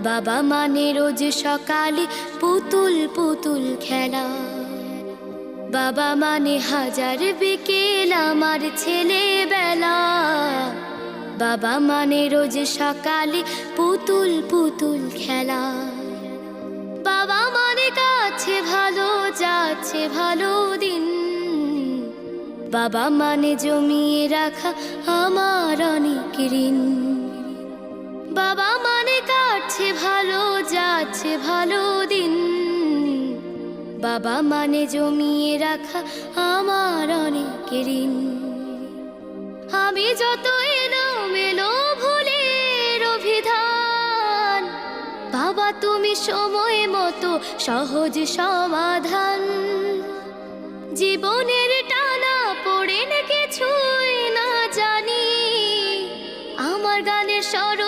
বাবা মানে রোজ সকালে পুতুল পুতুল খেলা। বাবা মানে হাজার বিকেল আমার ছেলেবেলা। বাবা মানে রোজ সকালে পুতুল পুতুল খেলা। বাবা মানে কাছে ভালো যাচ্ছে ভালো দিন। বাবা মানে জমিয়ে রাখা আমার অনেক ঋণ। বাবা মানে কাটছে ভালো যাচ্ছে ভালো দিন। বাবা মানে জমিয়ে রাখা আমার অনেক ঋণ। আমি যত এলোমেলো ভুলের অভিধান, বাবা তুমি সময় মতো সহজ সমাধান। জীবনের টানা পড়ে কিছুই না জানি, আমার গানের স্বর